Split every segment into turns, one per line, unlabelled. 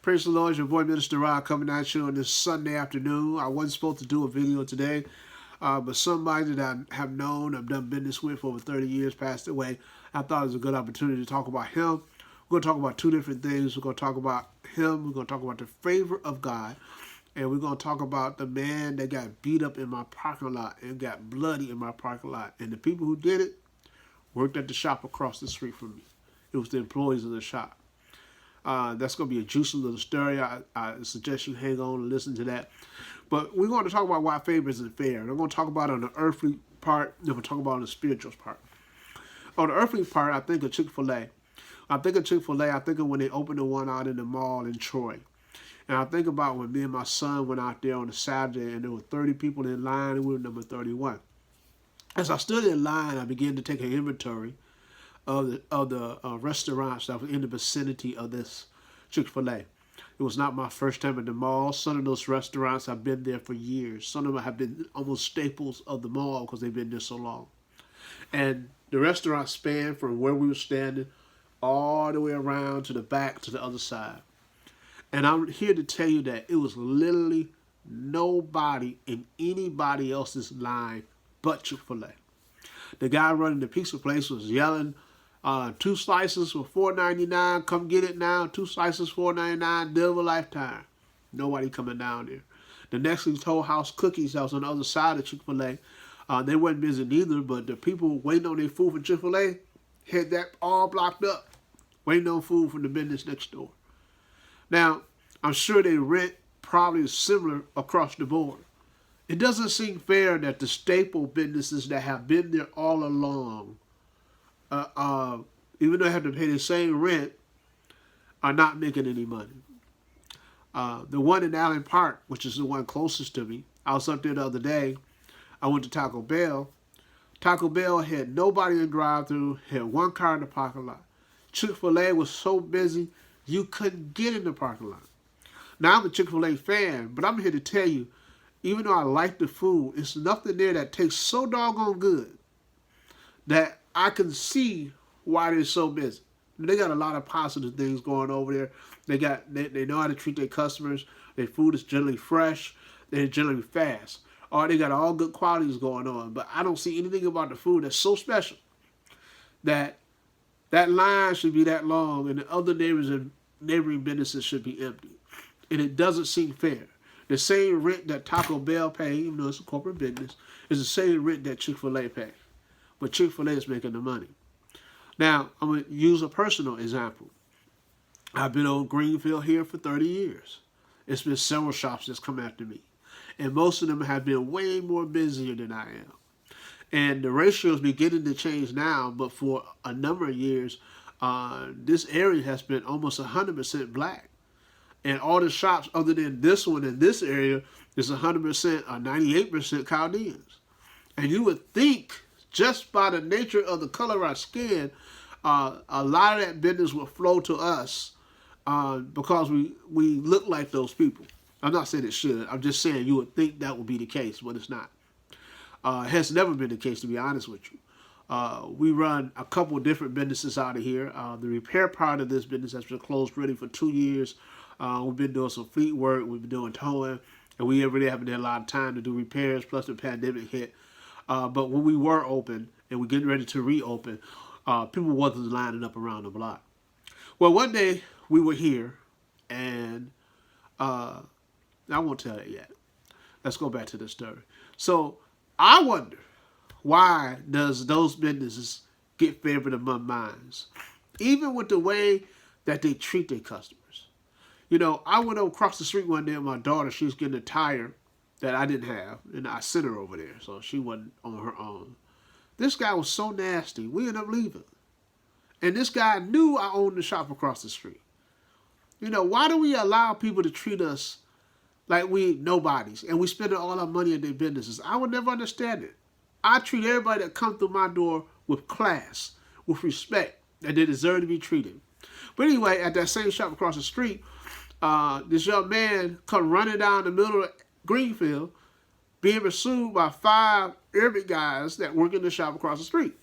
Praise the Lord, your boy Minister Rod coming at you on this Sunday afternoon. I wasn't supposed to do a video today, but somebody that I have known, I've done business with for over 30 years, passed away. I thought it was a good opportunity to talk about him. We're going to talk about two different things. We're going to talk about him. We're going to talk about the favor of God. And we're going to talk about the man that got beat up in my parking lot and got bloody in my parking lot. And the people who did it worked at the shop across the street from me. It was the employees of the shop. That's going to be a juicy little story. I suggest you hang on and listen to that. But we're going to talk about why favor isn't fair. And I'm going to talk about it on the earthly part, and we'll talk about it on the spiritual part. On the earthly part, I think of Chick-fil-A. I think of Chick-fil-A, I think of when they opened the one out in the mall in Troy. And I think about when me and my son went out there on a Saturday and there were 30 people in line and we were number 31. As I stood in line, I began to take an inventory of the restaurants that were in the vicinity of this Chick-fil-A. It was not my first time at the mall. Some of those restaurants have been there for years. Some of them have been almost staples of the mall because they've been there so long. And the restaurant spanned from where we were standing all the way around to the back to the other side. And I'm here to tell you that it was literally nobody in anybody else's line but Chick-fil-A. The guy running the pizza place was yelling, 2 slices for $4.99. Come get it now. 2 slices $4.99. Deal of a lifetime. Nobody coming down there. The next thing, Toll House Cookies, that was on the other side of Chick-fil-A. They wasn't busy neither, but the people waiting on their food from Chick-fil-A had that all blocked up, waiting on food from the business next door. Now, I'm sure they rent probably similar across the board. It doesn't seem fair that the staple businesses that have been there all along, even though they have to pay the same rent, are not making any money. The one in Allen Park, which is the one closest to me, I was up there the other day. I went to Taco Bell. Taco Bell had nobody in the drive-thru, had one car in the parking lot. Chick-fil-A was so busy, you couldn't get in the parking lot. Now, I'm a Chick-fil-A fan, but I'm here to tell you, even though I like the food, it's nothing there that tastes so doggone good that I can see why they're so busy. They got a lot of positive things going over there. They know how to treat their customers. Their food is generally fresh. They're generally fast. Or they got all good qualities going on. But I don't see anything about the food that's so special that line should be that long and the other neighbors and neighboring businesses should be empty. And it doesn't seem fair. The same rent that Taco Bell pay, even though it's a corporate business, is the same rent that Chick-fil-A pay. But Chick-fil-A is making the money. Now, I'm going to use a personal example. I've been on Greenfield here for 30 years. It's been several shops that's come after me. And most of them have been way more busier than I am. And the ratio is beginning to change now, but for a number of years, this area has been almost 100% black. And all the shops other than this one in this area is 100% or 98% Chaldeans. And you would think, just by the nature of the color of our skin, a lot of that business would flow to us because we look like those people. I'm not saying it should. I'm just saying you would think that would be the case, but it's not. It has never been the case, to be honest with you. We run a couple of different businesses out of here. The repair part of this business has been closed really for 2 years. We've been doing some fleet work. We've been doing towing. And we really haven't had a lot of time to do repairs, plus the pandemic hit. But when we were open and we're getting ready to reopen, people wasn't lining up around the block. Well, one day we were here, and I won't tell it yet. Let's go back to the story. So I wonder, why does those businesses get favored among mine? Even with the way that they treat their customers. You know, I went across the street one day with my daughter. She was getting a tire that I didn't have, and I sent her over there, so she wasn't on her own. This guy was so nasty, we ended up leaving. And this guy knew I owned the shop across the street. You know, why do we allow people to treat us like we nobodies, and we spend all our money in their businesses? I would never understand it. I treat everybody that comes through my door with class, with respect, and they deserve to be treated. But anyway, at that same shop across the street, this young man come running down the middle of Greenfield, being pursued by 5 Arabic guys that work in the shop across the street.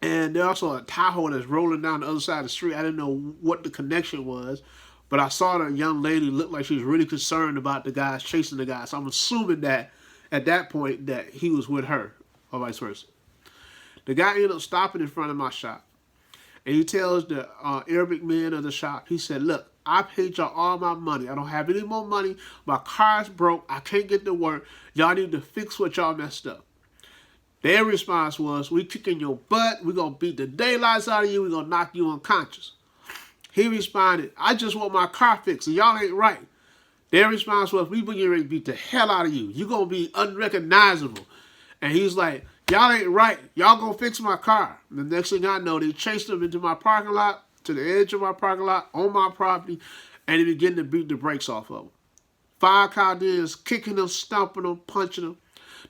And there's also a Tahoe that's rolling down the other side of the street. I didn't know what the connection was, But I saw the young lady look like she was really concerned about the guys chasing the guy. So I'm assuming that at that point that he was with her or vice versa. The guy ended up stopping in front of my shop. And he tells the Arabic man of the shop, he said, look, I paid y'all all my money. I don't have any more money. My car's broke. I can't get to work. Y'all need to fix what y'all messed up. Their response was, we kicking your butt. We're going to beat the daylights out of you. We're going to knock you unconscious. He responded, I just want my car fixed, and y'all ain't right. Their response was, we getting ready to beat the hell out of you. You're going to be unrecognizable. And he's like, y'all ain't right. Y'all gonna fix my car. And the next thing I know, they chased him into my parking lot, to the edge of my parking lot, on my property, and they began to beat the brakes off of him. 5 Chaldeans kicking him, stomping him, punching him.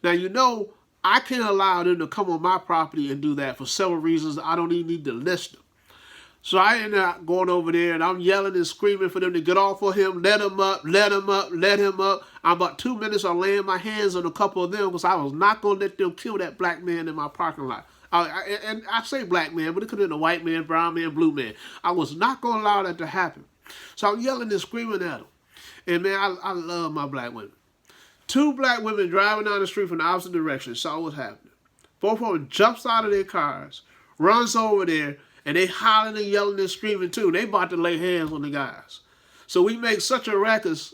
Now, you know, I can't allow them to come on my property and do that for several reasons. I don't even need to list them. So I ended up going over there, and I'm yelling and screaming for them to get off of him, let him up, let him up, let him up. I'm about 2 minutes of laying my hands on a couple of them because I was not going to let them kill that black man in my parking lot. And I say black man, but it could have been a white man, brown man, blue man. I was not going to allow that to happen. So I'm yelling and screaming at them. And, man, I love my black women. 2 black women driving down the street from the opposite direction saw what's happening. Both of them jumps out of their cars, runs over there, and they hollering and yelling and screaming too. They about to lay hands on the guys. So we make such a ruckus,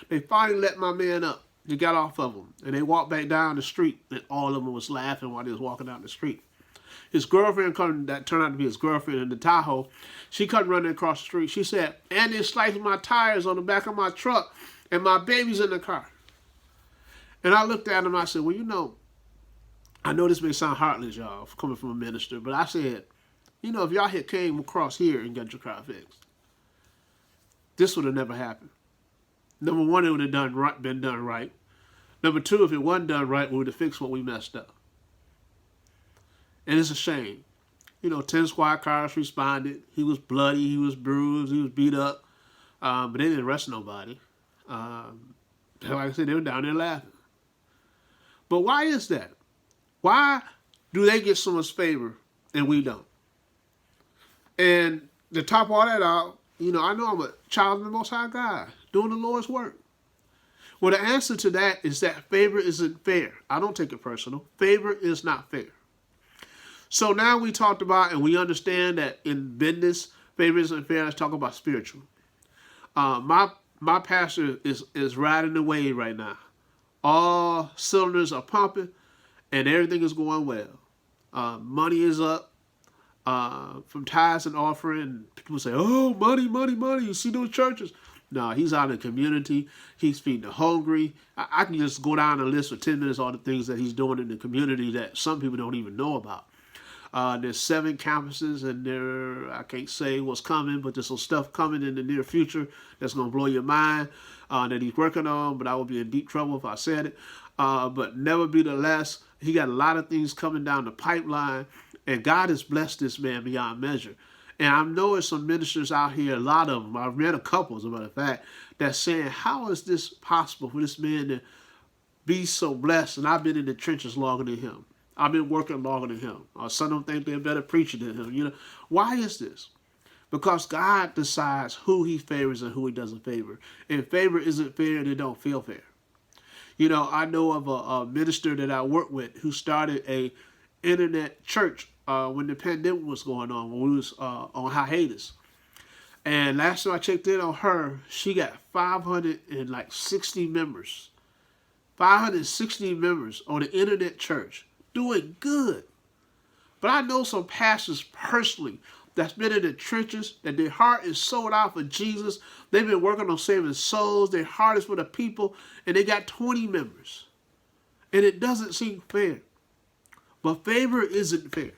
they finally let my man up. They got off of him. And they walked back down the street. And all of them was laughing while they was walking down the street. His girlfriend, that turned out to be his girlfriend in the Tahoe, she come running across the street. She said, and they sliced my tires on the back of my truck. And my baby's in the car. And I looked at him and I said, well, you know, I know this may sound heartless, y'all, coming from a minister. But I said, you know, if y'all had came across here and got your car fixed, this would have never happened. Number one, it would have been done right. Number two, if it wasn't done right, we would have fixed what we messed up. And it's a shame. You know, 10 squad cars responded. He was bloody, he was bruised, he was beat up. But they didn't arrest nobody. Like I said, they were down there laughing. But why is that? Why do they get so much favor and we don't? And to top all that out, you know I'm a child of the Most High God, doing the Lord's work. Well, the answer to that is that favor isn't fair. I don't take it personal. Favor is not fair. So now we talked about, and we understand that in business, favor isn't fair. Let's talk about spiritual. My pastor is riding the wave right now. All cylinders are pumping, and everything is going well. Money is up. From tithes and offering, people say, oh, money, money, money. You see those churches? No, he's out in the community. He's feeding the hungry. I can just go down the list for 10 minutes, all the things that he's doing in the community that some people don't even know about. There's 7 campuses, and I can't say what's coming, but there's some stuff coming in the near future that's going to blow your mind that he's working on, but I would be in deep trouble if I said it. But nevertheless, he got a lot of things coming down the pipeline. And God has blessed this man beyond measure. And I know there's some ministers out here, a lot of them, I've read a couple, as a matter of fact, that's saying, how is this possible for this man to be so blessed? And I've been in the trenches longer than him. I've been working longer than him. Some of them think they're better preacher than him. You know, why is this? Because God decides who he favors and who he doesn't favor. And favor isn't fair and it don't feel fair. You know, I know of a minister that I work with who started a internet church when the pandemic was going on, when we was on hiatus. And last time I checked in on her, she got 560 members. 560 members on the internet church, doing good. But I know some pastors personally that's been in the trenches, that their heart is sold out for Jesus. They've been working on saving souls. Their heart is for the people, and they got 20 members. And it doesn't seem fair. But favor isn't fair.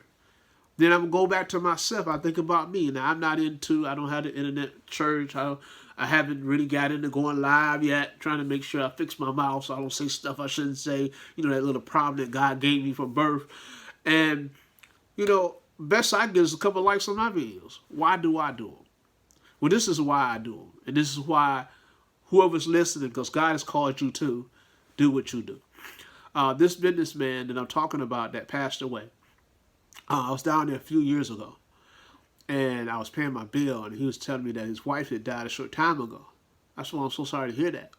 Then I'm going to go back to myself. I think about me. Now, I don't have the internet church. I haven't really got into going live yet, trying to make sure I fix my mouth so I don't say stuff I shouldn't say. You know, that little problem that God gave me from birth. And, you know, best I get is a couple of likes on my videos. Why do I do them? Well, this is why I do them. And this is why whoever's listening, because God has called you to do what you do. This businessman that I'm talking about that passed away, I was down there a few years ago. And I was paying my bill, and he was telling me that his wife had died a short time ago. I said, well, I'm so sorry to hear that.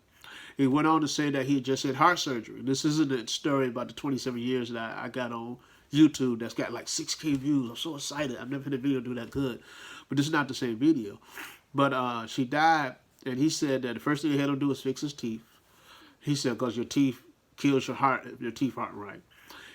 He went on to say that he had just had heart surgery. This isn't a story about the 27 years that I got on YouTube that's got like 6K views. I'm so excited. I've never had a video do that good. But this is not the same video. But she died, and he said that the first thing he had to do was fix his teeth. He said, because your teeth kills your heart if your teeth aren't right.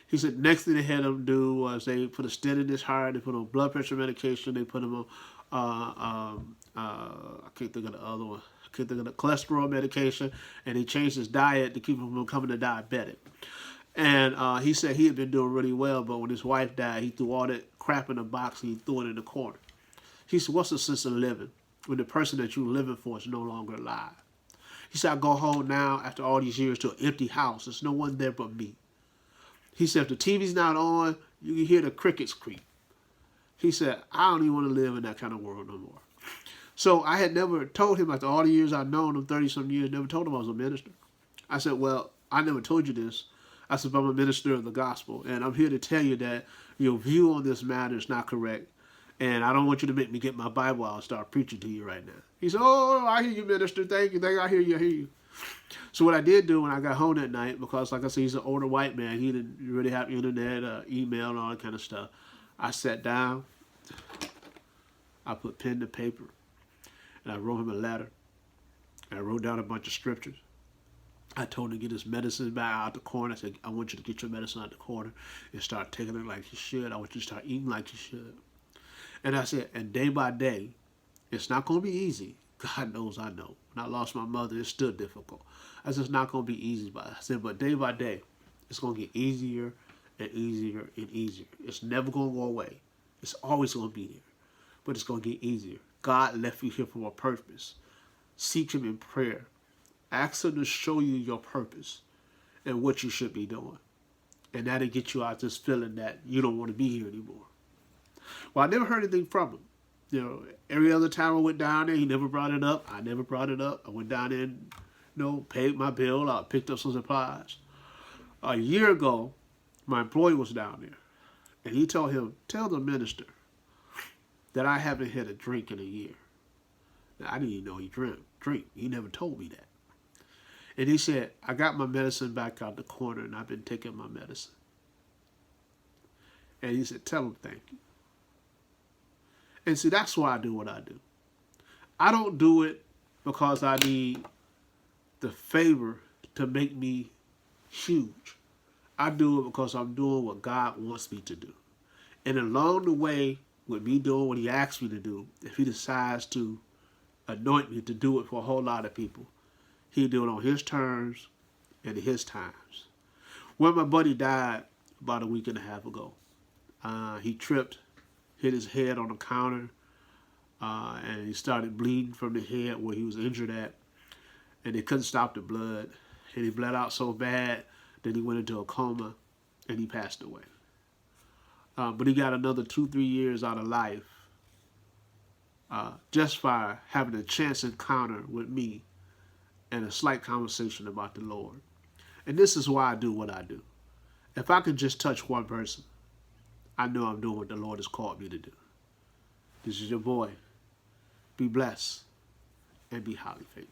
He said next thing they had him do was they put a stent in his heart, they put him on blood pressure medication, they put him on, I can't think of the other one, I can't think of the cholesterol medication, and he changed his diet to keep him from becoming a diabetic. And he said he had been doing really well, but when his wife died, he threw all that crap in a box and he threw it in the corner. He said, what's the sense of living when the person that you're living for is no longer alive? He said, I go home now after all these years to an empty house. There's no one there but me. He said, if the TV's not on, you can hear the crickets creep. He said, I don't even want to live in that kind of world no more. So I had never told him, after all the years I'd known him, 30-some years, never told him I was a minister. I said, well, I never told you this. I said, I'm a minister of the gospel, and I'm here to tell you that your view on this matter is not correct, and I don't want you to make me get my Bible out and start preaching to you right now. He said, oh, I hear you, minister. Thank you. I hear you. So what I did do when I got home that night, because like I said, he's an older white man. He didn't really have internet, email, and all that kind of stuff. I sat down. I put pen to paper. And I wrote him a letter. And I wrote down a bunch of scriptures. I told him to get his medicine back out the corner. I said, I want you to get your medicine out the corner and start taking it like you should. I want you to start eating like you should. And I said, and day by day, it's not going to be easy. God knows I know. When I lost my mother, it's still difficult. I said, it's not going to be easy. But I said, but day by day, it's going to get easier and easier and easier. It's never going to go away. It's always going to be there. But it's going to get easier. God left you here for a purpose. Seek him in prayer. Ask him to show you your purpose and what you should be doing. And that'll get you out this feeling that you don't want to be here anymore. Well, I never heard anything from him. You know, every other time I went down there, he never brought it up. I never brought it up. I went down there and, paid my bill. I picked up some supplies. A year ago, my employee was down there. And he told him, tell the minister that I haven't had a drink in a year. Now, I didn't even know he drink. He never told me that. And he said, I got my medicine back out the corner and I've been taking my medicine. And he said, tell him thank you. And see, that's why I do what I do. I don't do it because I need the favor to make me huge. I do it because I'm doing what God wants me to do. And along the way, with me doing what he asked me to do, if he decides to anoint me to do it for a whole lot of people, he'll do it on his terms and his times. When my buddy died about a week and a half ago, he tripped, hit his head on the counter, and he started bleeding from the head where he was injured at, and they couldn't stop the blood, and he bled out so bad that he went into a coma, and he passed away. But he got another 2-3 years out of life just by having a chance encounter with me and a slight conversation about the Lord. And this is why I do what I do. If I could just touch one person, I know I'm doing what the Lord has called me to do. This is your boy. Be blessed and be highly favored.